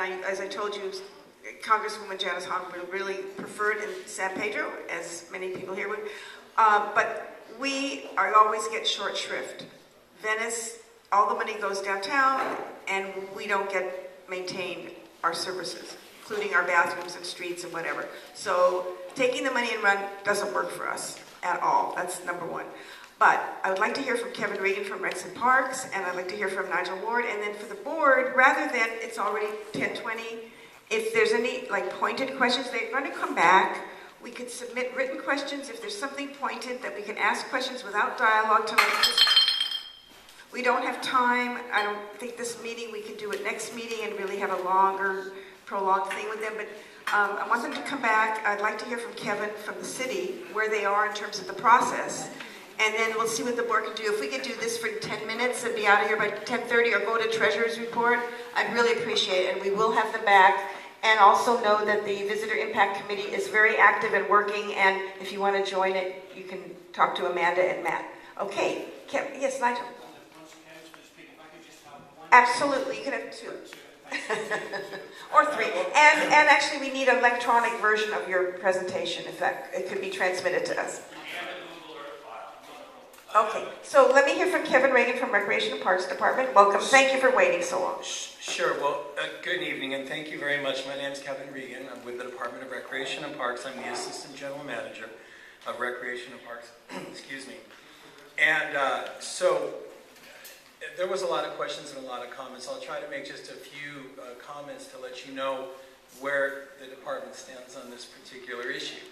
as I told you, Congresswoman Janice Hahn would really prefer it in San Pedro, as many people here would. But we always get short shrift. Venice, all the money goes downtown, and we don't get maintained our services, including our bathrooms and streets and whatever. So taking the money and run doesn't work for us at all. That's number one. But I would like to hear from Kevin Regan from Recs and Parks, and I'd like to hear from Nigel Ward. And then for the board, rather than, it's already 10:20, if there's any pointed questions, they're going to come back. We could submit written questions if there's something pointed that we can ask questions without dialogue tonight. We don't have time. I don't think this meeting, we can do it next meeting and really have a longer, prolonged thing with them. But I want them to come back. I'd like to hear from Kevin from the city, where they are in terms of the process. And then we'll see what the board can do. If we could do this for 10 minutes and be out of here by 10:30 or go to Treasurer's Report, I'd really appreciate it. And we will have them back. And also know that the Visitor Impact Committee is very active and working. And if you want to join it, you can talk to Amanda and Matt. Okay. Yes, Nigel. Absolutely. You can have two. Or three. And actually, we need an electronic version of your presentation, if it could be transmitted to us. Okay, so let me hear from Kevin Regan from Recreation and Parks Department. Welcome. Thank you for waiting so long. Sure. Well, good evening, and thank you very much. My name is Kevin Regan. I'm with the Department of Recreation and Parks. I'm the Assistant General Manager of Recreation and Parks. Excuse me. And so there was a lot of questions and a lot of comments. I'll try to make just a few comments to let you know where the department stands on this particular issue.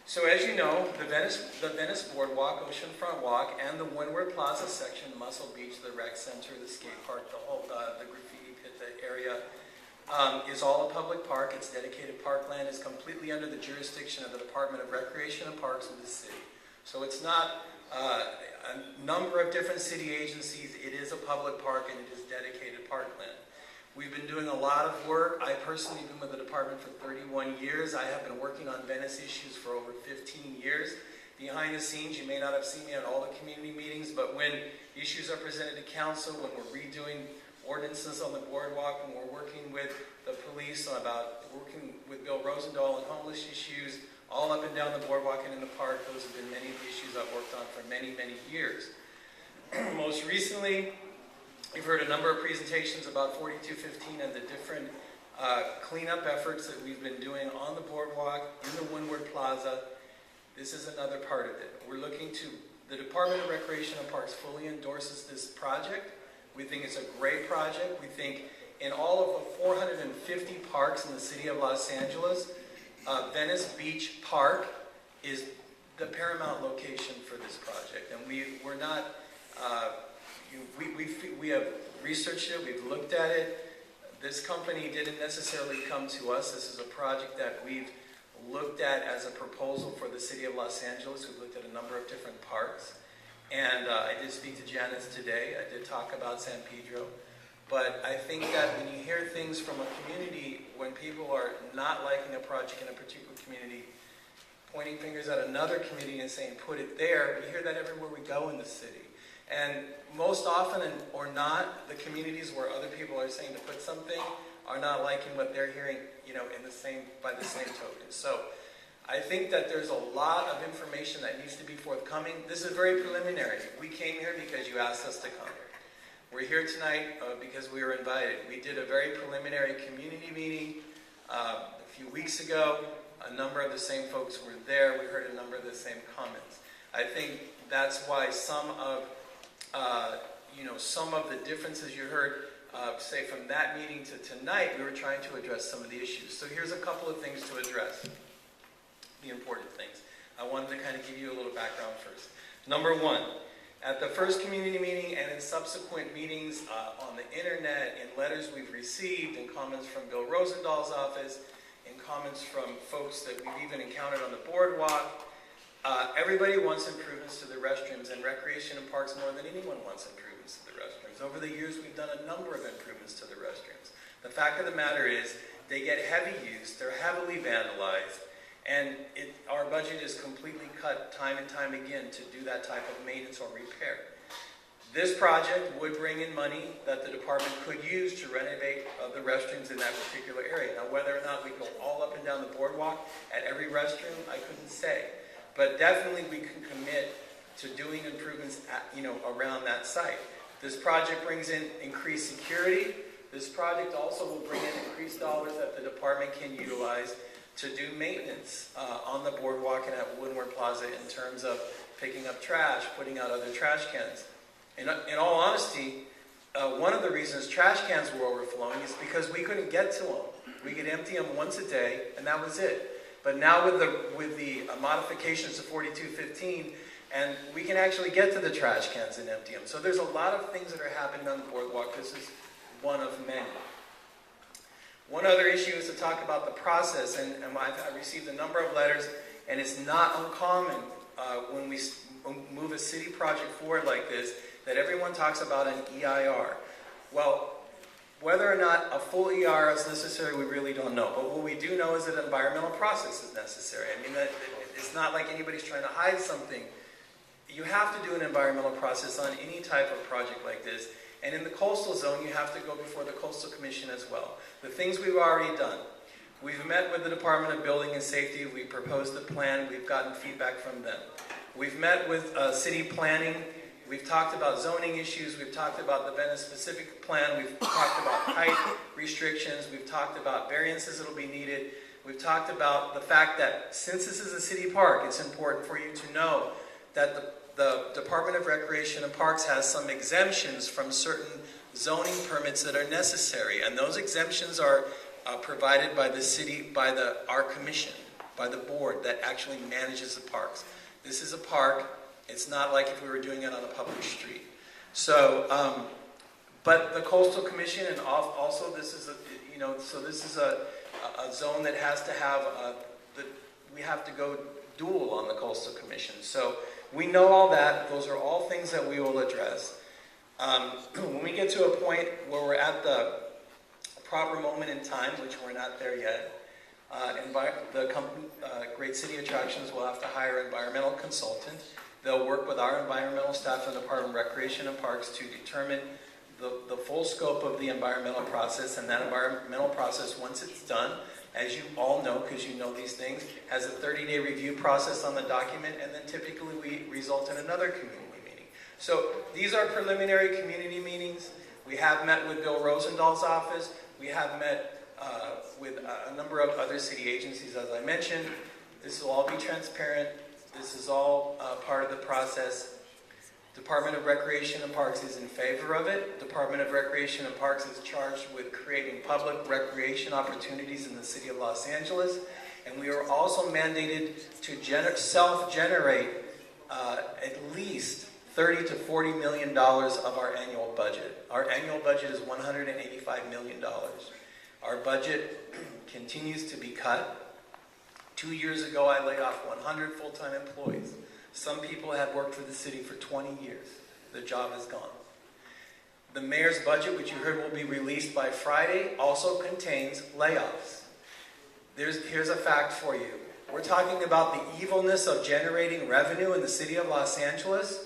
So as you know, the Venice Boardwalk, Oceanfront Walk, and the Windward Plaza section, Muscle Beach, the rec center, the skate park, the graffiti pit, the area, is all a public park. Its dedicated parkland is completely under the jurisdiction of the Department of Recreation and Parks of the city. So it's not a number of different city agencies. It is a public park, and it is dedicated parkland. We've been doing a lot of work. I personally have been with the department for 31 years. I have been working on Venice issues for over 15 years. Behind the scenes, you may not have seen me at all the community meetings, but when issues are presented to council, when we're redoing ordinances on the boardwalk, when we're working with the police about working with Bill Rosendahl on homeless issues, all up and down the boardwalk and in the park, those have been many of the issues I've worked on for many, many years. Most recently, we've heard a number of presentations about 4215 and the different cleanup efforts that we've been doing on the boardwalk, in the Windward Plaza. This is another part of it. We're looking to, the Department of Recreation and Parks fully endorses this project. We think it's a great project. We think in all of the 450 parks in the city of Los Angeles, Venice Beach Park is the paramount location for this project. And we're not... We have researched it, we've looked at it. This company didn't necessarily come to us. This is a project that we've looked at as a proposal for the city of Los Angeles. We've looked at a number of different parks. And I did speak to Janice today. I did talk about San Pedro. But I think that when you hear things from a community, when people are not liking a project in a particular community, pointing fingers at another community and saying, put it there, we hear that everywhere we go in the city. And most often or not, the communities where other people are saying to put something are not liking what they're hearing, by the same token. So I think that there's a lot of information that needs to be forthcoming. This is very preliminary. We came here because you asked us to come. We're here tonight because we were invited. We did a very preliminary community meeting a few weeks ago. A number of the same folks were there. We heard a number of the same comments. I think that's why some of the differences you heard, say from that meeting to tonight, we were trying to address some of the issues. So here's a couple of things to address, the important things. I wanted to kind of give you a little background first. Number one, at the first community meeting and in subsequent meetings on the internet, in letters we've received, in comments from Bill Rosendahl's office, in comments from folks that we've even encountered on the boardwalk, everybody wants improvements to the restrooms, and Recreation and Parks more than anyone wants improvements to the restrooms. Over the years, we've done a number of improvements to the restrooms. The fact of the matter is, they get heavy use, they're heavily vandalized, and our budget is completely cut time and time again to do that type of maintenance or repair. This project would bring in money that the department could use to renovate the restrooms in that particular area. Now, whether or not we go all up and down the boardwalk at every restroom, I couldn't say. But definitely we can commit to doing improvements around that site. This project brings in increased security. This project also will bring in increased dollars that the department can utilize to do maintenance on the boardwalk and at Windward Plaza in terms of picking up trash, putting out other trash cans. In all honesty, one of the reasons trash cans were overflowing is because we couldn't get to them. We could empty them once a day, and that was it. But now with the modifications to 4215, and we can actually get to the trash cans and empty them. So there's a lot of things that are happening on the boardwalk. This is one of many. One other issue is to talk about the process, and I've received a number of letters, and it's not uncommon when we move a city project forward like this, that everyone talks about an EIR. Well, whether or not a full EIR is necessary, we really don't know. But what we do know is that an environmental process is necessary. I mean, it's not like anybody's trying to hide something. You have to do an environmental process on any type of project like this. And in the coastal zone, you have to go before the Coastal Commission as well. The things we've already done. We've met with the Department of Building and Safety. We proposed a plan. We've gotten feedback from them. We've met with city planning. We've talked about zoning issues. We've talked about the Venice specific plan. We've talked about height restrictions. We've talked about variances that will be needed. We've talked about the fact that since this is a city park, it's important for you to know that the Department of Recreation and Parks has some exemptions from certain zoning permits that are necessary. And those exemptions are provided by the city, by our commission, by the board that actually manages the parks. This is a park. It's not like if we were doing it on a public street. So, but the Coastal Commission, and also this is a zone that has to have we have to go dual on the Coastal Commission. So we know all that. Those are all things that we will address. When we get to a point where we're at the proper moment in time, which we're not there yet, the company, Great City Attractions, will have to hire an environmental consultant. They'll work with our environmental staff in the Department of Recreation and Parks to determine the full scope of the environmental process. And that environmental process, once it's done, as you all know, because you know these things, has a 30-day review process on the document, and then typically we result in another community meeting. So these are preliminary community meetings. We have met with Bill Rosenthal's office. We have met with a number of other city agencies, as I mentioned. This will all be transparent. This is all part of the process. Department of Recreation and Parks is in favor of it. Department of Recreation and Parks is charged with creating public recreation opportunities in the city of Los Angeles. And we are also mandated to self-generate at least $30 to $40 million of our annual budget. Our annual budget is $185 million. Our budget continues to be cut. 2 years ago, I laid off 100 full-time employees. Some people have worked for the city for 20 years. The job is gone. The mayor's budget, which you heard will be released by Friday, also contains layoffs. Here's a fact for you. We're talking about the evilness of generating revenue in the city of Los Angeles.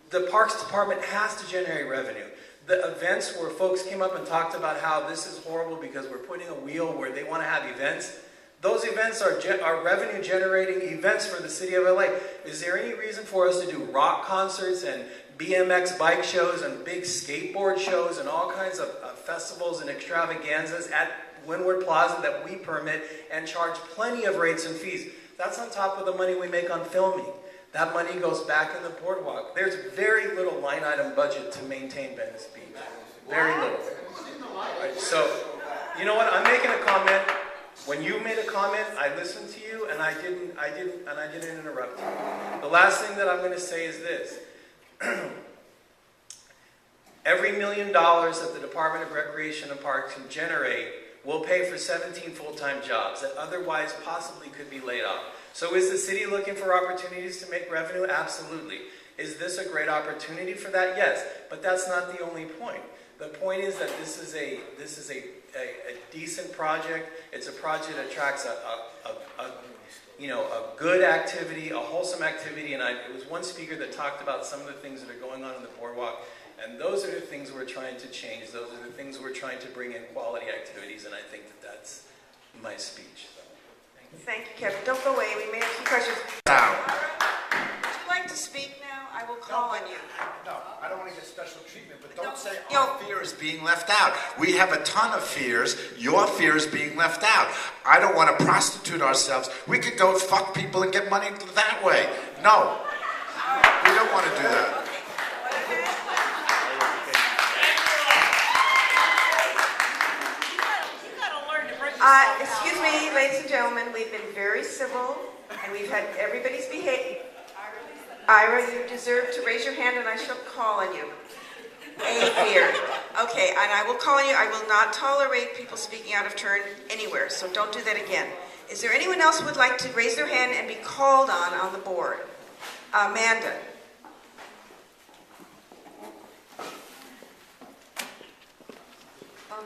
The Parks Department has to generate revenue. The events where folks came up and talked about how this is horrible because we're putting a wheel where they want to have events, those events are revenue-generating events for the city of LA. Is there any reason for us to do rock concerts and BMX bike shows and big skateboard shows and all kinds of festivals and extravaganzas at Windward Plaza that we permit and charge plenty of rates and fees? That's on top of the money we make on filming. That money goes back in the boardwalk. There's very little line item budget to maintain Venice Beach. Very little. Right, so, you know what? I'm making a comment. When you made a comment, I listened to you, and I didn't interrupt you. The last thing that I'm going to say is this. Every $1 million that the Department of Recreation and Parks can generate will pay for 17 full-time jobs that otherwise possibly could be laid off. So is the city looking for opportunities to make revenue? Absolutely. Is this a great opportunity for that? Yes. But that's not the only point. The point is that this is a decent project. It's a project that attracts a good activity, a wholesome activity. And it was one speaker that talked about some of the things that are going on in the boardwalk. And those are the things we're trying to change. Those are the things we're trying to bring in quality activities, and I think that that's my speech. So, Thank you, Kevin. Don't go away. We may have some questions. Now, Would you like to speak now? I will call on you. no, I don't want to get special treatment, but No, don't say yo. our fear is being left out. We have a ton of fears. Your fear is being left out. I don't want to prostitute ourselves. We could go fuck people and get money that way. No, we don't want to do that. Excuse me, ladies and gentlemen, we've been very civil, and we've had everybody's behave. Ira, you deserve to raise your hand, and I shall call on you. A fear. Okay, and I will call on you. I will not tolerate people speaking out of turn anywhere, so don't do that again. Is there anyone else who would like to raise their hand and be called on the board? Amanda.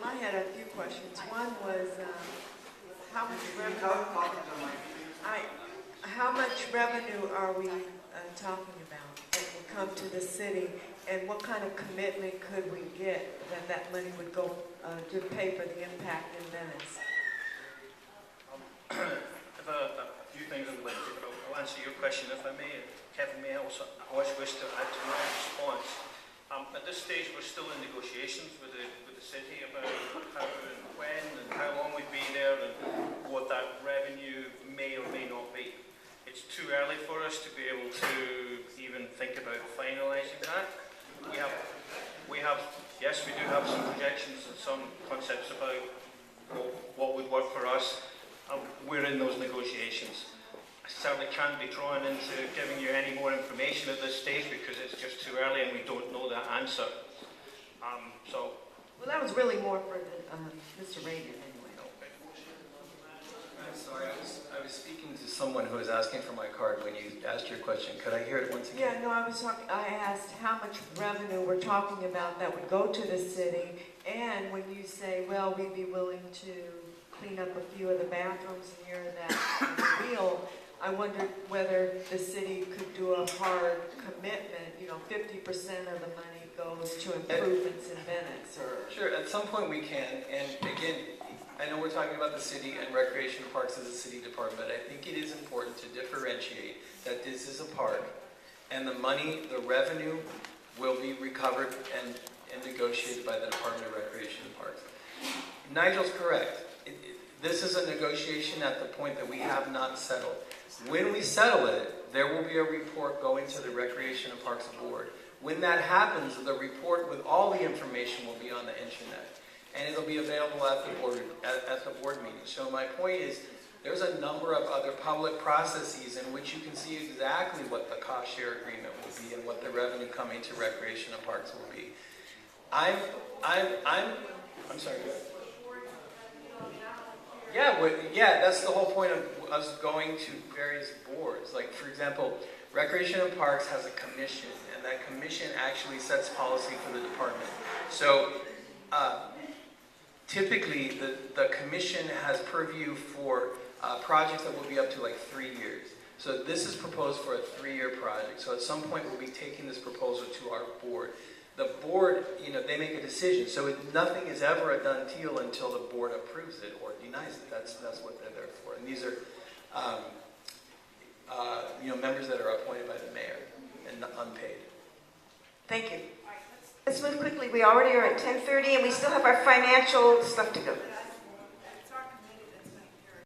I had a few questions. One was, how much revenue? How much revenue are we talking about that will come to the city, and what kind of commitment could we get that that money would go to pay for the impact in Venice? I have a few things I would like to do, but I'll answer your question if I may. Kevin may also wish to add to my response. At this stage, we're still in negotiations with the city about how and when and how long we'd be there and what that revenue may or may not be. It's too early for us to be able to even think about finalising that. Yes, we do have some projections and some concepts about what would work for us. We're in those negotiations. I certainly can't be drawn into giving you any more information at this stage because it's just too early and we don't know the answer. Well, that was really more for Mr. Reagan anyway. I'm sorry, I was speaking to someone who was asking for my card when you asked your question. Could I hear it once again? Yeah, no, I asked how much revenue we're talking about that would go to the city, and when you say, well, we'd be willing to clean up a few of the bathrooms near that wheel, I wondered whether the city could do a hard commitment, 50% of the money goes to improvements in Venice, or... Sure, at some point we can, and again, I know we're talking about the city and recreation parks as a city department, but I think it is important to differentiate that this is a park, and the money, the revenue, will be recovered and negotiated by the Department of Recreation and Parks. Nigel's correct. This is a negotiation at the point that we have not settled. When we settle it, there will be a report going to the Recreation and Parks Board. When that happens, the report with all the information will be on the internet, and it'll be available at the board meeting. So my point is, there's a number of other public processes in which you can see exactly what the cost share agreement will be and what the revenue coming to Recreation and Parks will be. I'm sorry. Go ahead. Yeah, that's the whole point of us going to various boards. Like, for example, Recreation and Parks has a commission, and that commission actually sets policy for the department. So, typically, the commission has purview for projects that will be up to like 3 years. So this is proposed for a 3-year project. So at some point, we'll be taking this proposal to our board. The board, they make a decision. So nothing is ever a done deal until the board approves it or denies it. That's what they're there for. And these are, members that are appointed by the mayor and unpaid. Thank you. Let's move quickly. We already are at 10:30, and we still have our financial stuff to go.